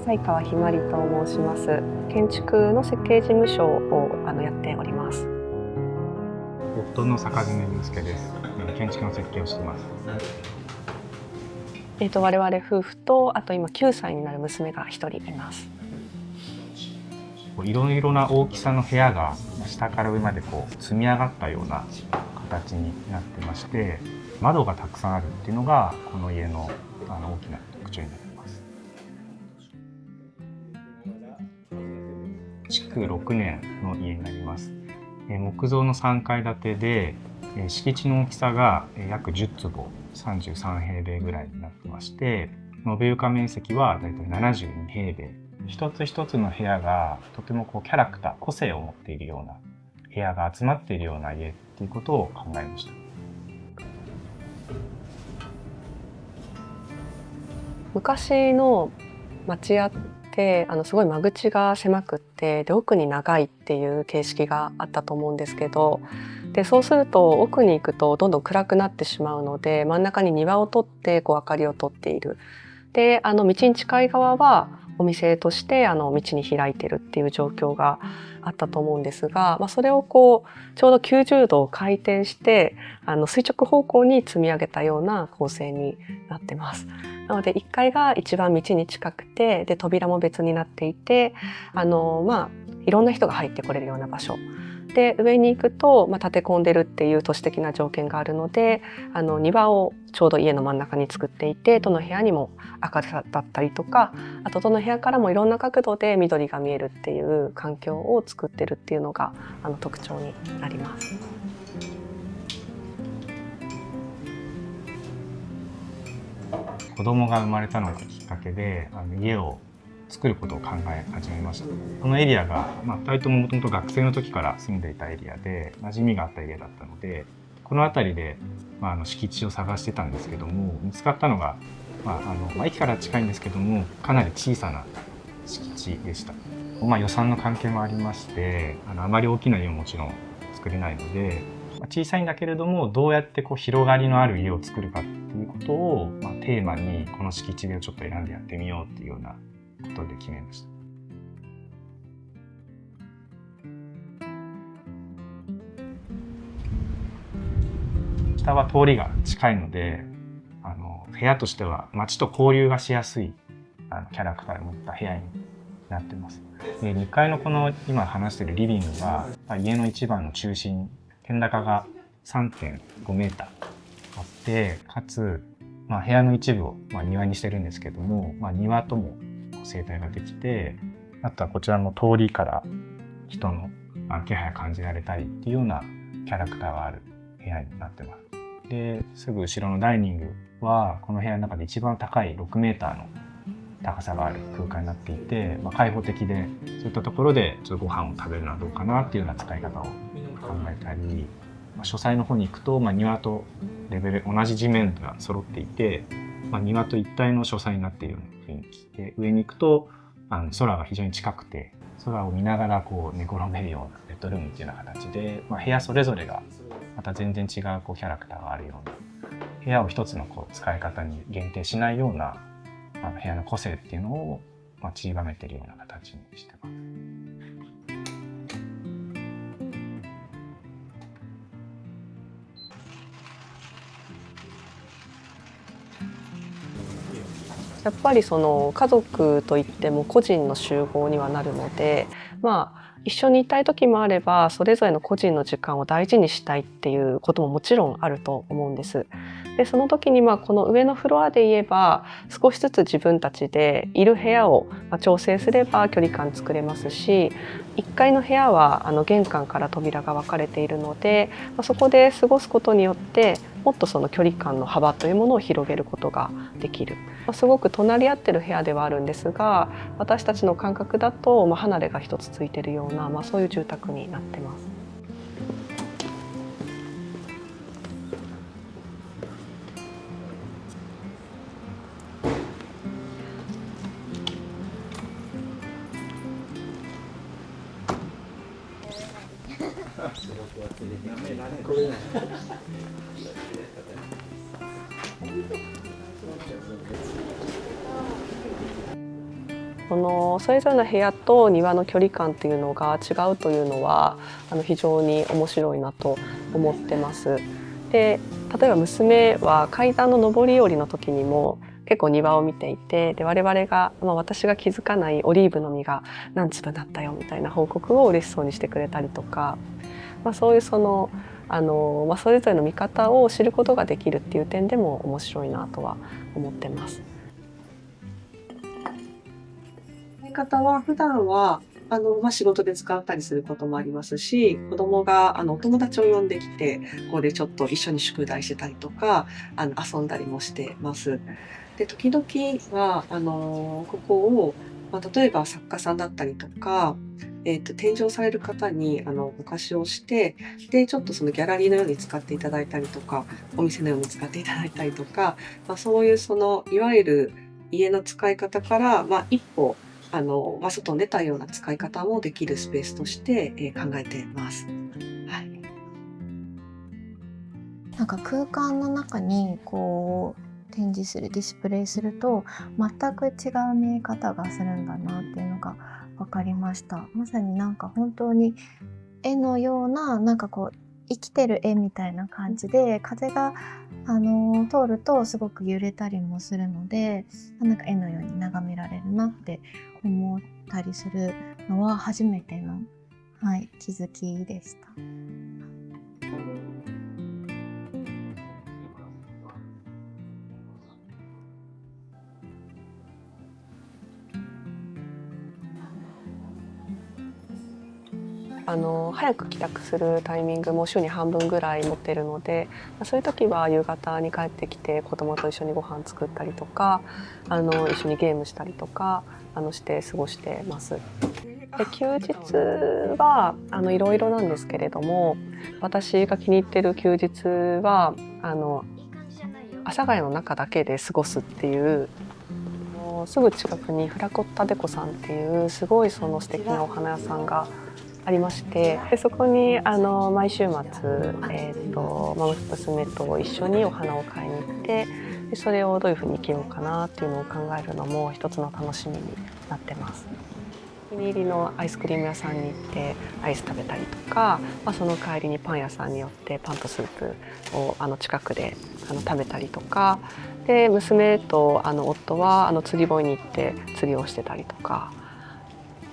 西川ひまりと申します。建築の設計事務所をやっております。夫の坂爪祐介です。建築の設計をしています。我々夫婦と、あと今9歳になる娘が1人います。いろいろな大きさの部屋が下から上まで積み上がったような形になってまして、窓がたくさんあるっていうのがこの家の大きな特徴になっています。築6年の家になります。木造の3階建てで、敷地の大きさが約10坪33平米ぐらいになってまして、延べ床面積はだいたい72平米。一つ一つの部屋がとてもキャラクター、個性を持っているような部屋が集まっているような家っていうことを考えました。昔の町屋ってすごい間口が狭くってで奥に長いっていう形式があったと思うんですけど、でそうすると奥に行くとどんどん暗くなってしまうので、真ん中に庭を取って明かりを取っている。で道に近い側はお店として道に開いてるっていう状況があったと思うんですが、それをちょうど90度回転して垂直方向に積み上げたような構成になってます。なので1階が一番道に近くて、で扉も別になっていて、いろんな人が入ってこれるような場所で、上に行くと、立て込んでるっていう都市的な条件があるので、庭をちょうど家の真ん中に作っていて、どの部屋にも明るさだったりとか、あとどの部屋からもいろんな角度で緑が見えるっていう環境を作ってるっていうのが特徴になります。子供が生まれたのがきっかけで家を作ることを考え始めました。このエリアが、2人とももともと学生の時から住んでいたエリアで馴染みがあったエリアだったので、この辺りで、敷地を探してたんですけども、見つかったのが、駅から近いんですけどもかなり小さな敷地でした。予算の関係もありまして、あまり大きな家ももちろん作れないので、小さいんだけれどもどうやって広がりのある家を作るかっていうことを、テーマにこの敷地でちょっと選んでやってみようっていうようなことで決めました。下は通りが近いので、部屋としては街と交流がしやすいキャラクターを持った部屋になってます。で2階のこの今話しているリビングが家の一番の中心、天高が 3.5 メーターあって、かつ、部屋の一部を庭にしてるんですけども、庭とも生態ができて、あとはこちらの通りから人の気配が感じられたりっていうようなキャラクターがある部屋になってます。ですぐ後ろのダイニングはこの部屋の中で一番高い6メーターの高さがある空間になっていて、開放的で、そういったところでちょっとご飯を食べるのはどうかなっていうような使い方を考えたり、書斎の方に行くと、庭とレベル同じ地面が揃っていて、庭と一体の書斎になっているような雰囲気で、上に行くと空が非常に近くて、空を見ながら寝転べるようなベッドルームっていうような形で、部屋それぞれがまた全然違うキャラクターがあるような、部屋を一つの使い方に限定しないような部屋の個性っていうのを散りばめているような形にしてます。やっぱり家族といっても個人の集合にはなるので、一緒にいたい時もあれば、それぞれの個人の時間を大事にしたいっていうことももちろんあると思うんです。でその時にこの上のフロアで言えば、少しずつ自分たちでいる部屋を調整すれば距離感作れますし、1階の部屋は玄関から扉が分かれているので、そこで過ごすことによってもっとその距離感の幅というものを広げることができる。すごく隣り合ってる部屋ではあるんですが、私たちの感覚だと離れが一つついているような、そういう住宅になってます。それぞれの部屋と庭の距離感っていうのが違うというのは非常に面白いなと思ってます。で、例えば娘は階段の上り下りの時にも結構庭を見ていて、で我々が、私が気づかないオリーブの実が何粒だったよみたいな報告を嬉しそうにしてくれたりとか、そういうそれぞれの見方を知ることができるっていう点でも面白いなとは思ってます。やり方は普段は仕事で使ったりすることもありますし、子供がお友達を呼んできて、ここでちょっと一緒に宿題してたりとか、遊んだりもしてます。で、時々はここを、例えば作家さんだったりとか、展示をされる方にお貸しをして、で、ちょっとそのギャラリーのように使っていただいたりとか、お店のように使っていただいたりとか、そういういわゆる家の使い方から、一歩外に出たような使い方もできるスペースとして、考えてます。はい。なんか空間の中に展示する、ディスプレイすると全く違う見え方がするんだなっていうのが分かりました。まさになんか本当に絵のような、生きてる絵みたいな感じで、風が通るとすごく揺れたりもするので、なんか絵のように眺められるなって思ったりするのは初めての、気づきでした。早く帰宅するタイミングも週に半分ぐらい持ってるので、そういう時は夕方に帰ってきて子供と一緒にご飯作ったりとか、一緒にゲームしたりとかして過ごしてます。で、休日はいろいろなんですけれども、私が気に入ってる休日は阿佐ヶ谷の中だけで過ごすっていう、すぐ近くにフラコッタデコさんっていうすごい素敵なお花屋さんがありまして、でそこに毎週末、娘と一緒にお花を買いに行って、でそれをどういうふうに生きようかなっていうのを考えるのも一つの楽しみになってます。お気に入りのアイスクリーム屋さんに行ってアイス食べたりとか、その帰りにパン屋さんに寄ってパンとスープを近くで食べたりとか、で娘と夫は釣り堀に行って釣りをしてたりとか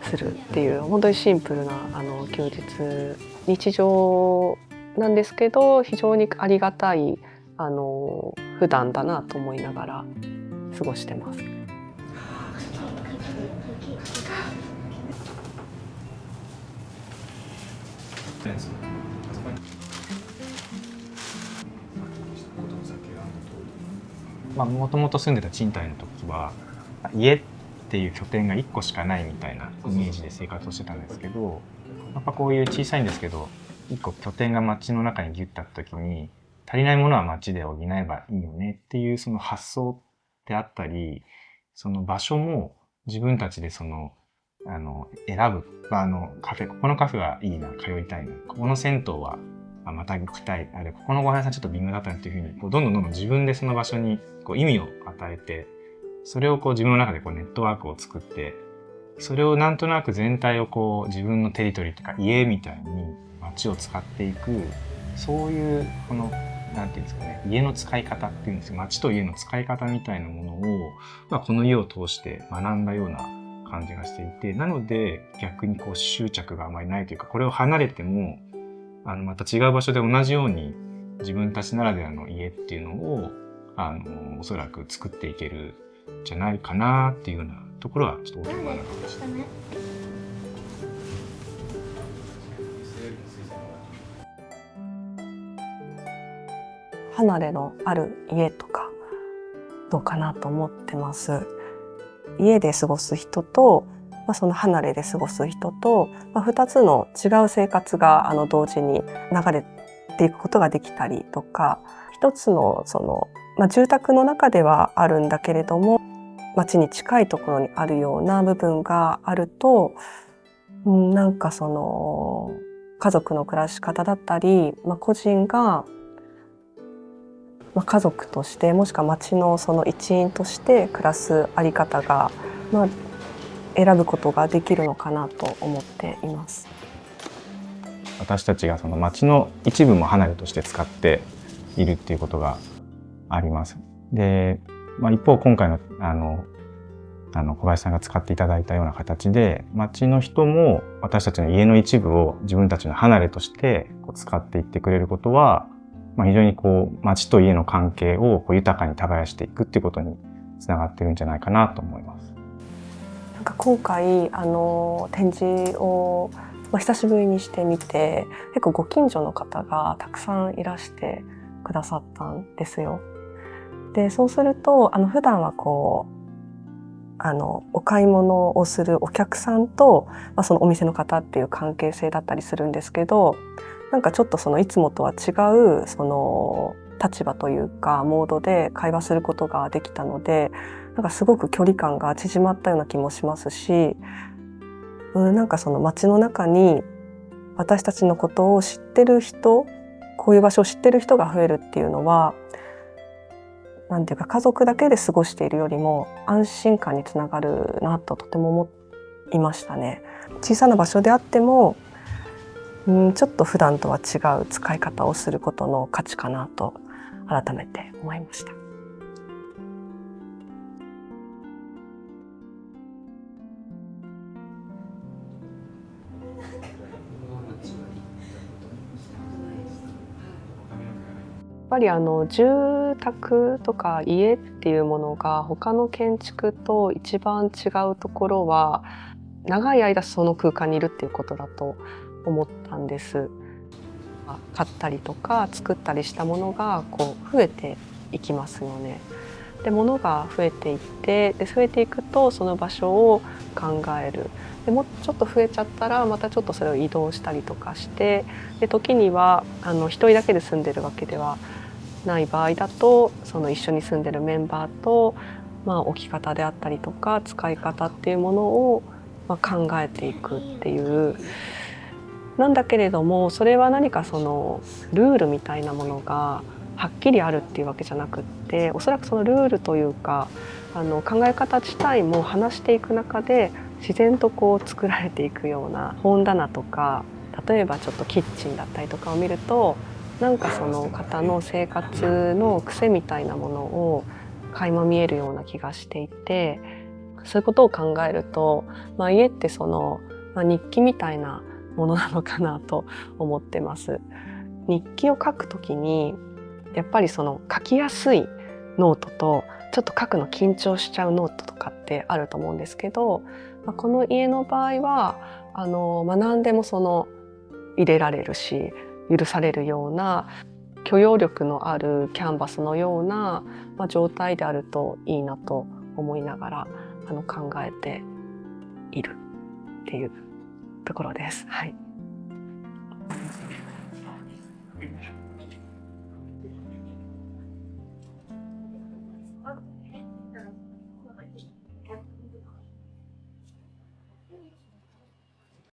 するっていう、本当にシンプルな休日、日常なんですけど非常にありがたい普段だなと思いながら過ごしてます。もともと住んでた賃貸の時は家っていう拠点が1個しかないみたいなイメージで生活をしてたんですけど、やっぱこういう小さいんですけど1個拠点が街の中にギュッとあった時に、足りないものは街で補えばいいよねっていうその発想であったり、その場所も自分たちで選ぶ、カフェ、ここのカフェはいいな、通いたいな、ここの銭湯はまた行きたい、ここのご飯屋さんちょっと微妙だったなっていうふうにどんどん自分でその場所に意味を与えて、それを自分の中でネットワークを作って、それをなんとなく全体を自分のテリトリーとか家みたいに街を使っていく、そういうなんていうんですかね、家の使い方っていうんですよ、街と家の使い方みたいなものを、この家を通して学んだような感じがしていて、なので逆に執着があまりないというか、これを離れてもまた違う場所で同じように自分たちならではの家っていうのをおそらく作っていけるんじゃないかなっていうようなところはちょっと大きな学びでした。離れのある家とかどうかなと思ってます。家で過ごす人と、その離れで過ごす人と、2つの違う生活が同時に流れていくことができたりとか、一つの住宅の中ではあるんだけれども街に近いところにあるような部分があると、なんか家族の暮らし方だったり、個人が家族としてもしくは町の一員として暮らすあり方が、選ぶことができるのかなと思っています。私たちがその街の一部も離れとして使っているっていうことがあります。で、一方今回の小林さんが使っていただいたような形で、街の人も私たちの家の一部を自分たちの離れとして使っていってくれることは、非常に街と家の関係を豊かに耕していくっていうことにつながってるんじゃないかなと思います。なんか今回展示を久しぶりにしてみて、結構ご近所の方がたくさんいらしてくださったんですよ。で、そうすると普段はお買い物をするお客さんと、そのお店の方っていう関係性だったりするんですけど、なんかちょっといつもとは違う立場というかモードで会話することができたので、なんかすごく距離感が縮まったような気もしますし、なんか街の中に私たちのことを知ってる人、こういう場所を知ってる人が増えるっていうのは、なんていうか家族だけで過ごしているよりも安心感につながるなととても思いましたね。小さな場所であっても、ちょっと普段とは違う使い方をすることの価値かなと改めて思いました。やっぱり住宅とか家っていうものが他の建築と一番違うところは、長い間その空間にいるっていうことだと思ったんです。買ったりとか作ったりしたものが増えていきますよね。で、物が増えていって、で増えていくとその場所を考える。でもうちょっと増えちゃったらまたちょっとそれを移動したりとかして、で時には一人だけで住んでるわけではない場合だと、その一緒に住んでるメンバーと、置き方であったりとか使い方っていうものを、考えていくっていう。なんだけれども、それは何かルールみたいなものがはっきりあるっていうわけじゃなくって、おそらくそのルールというか考え方自体も話していく中で自然と作られていくような本棚とか、例えばちょっとキッチンだったりとかを見ると、なんかその方の生活の癖みたいなものを垣間見えるような気がしていて、そういうことを考えると、家って日記みたいなものなのかなと思ってます。日記を書くときにやっぱり書きやすいノートとちょっと書くの緊張しちゃうノートとかってあると思うんですけど、この家の場合は何でも入れられるし許されるような許容力のあるキャンバスのような、状態であるといいなと思いながら考えているっていうところです。はい。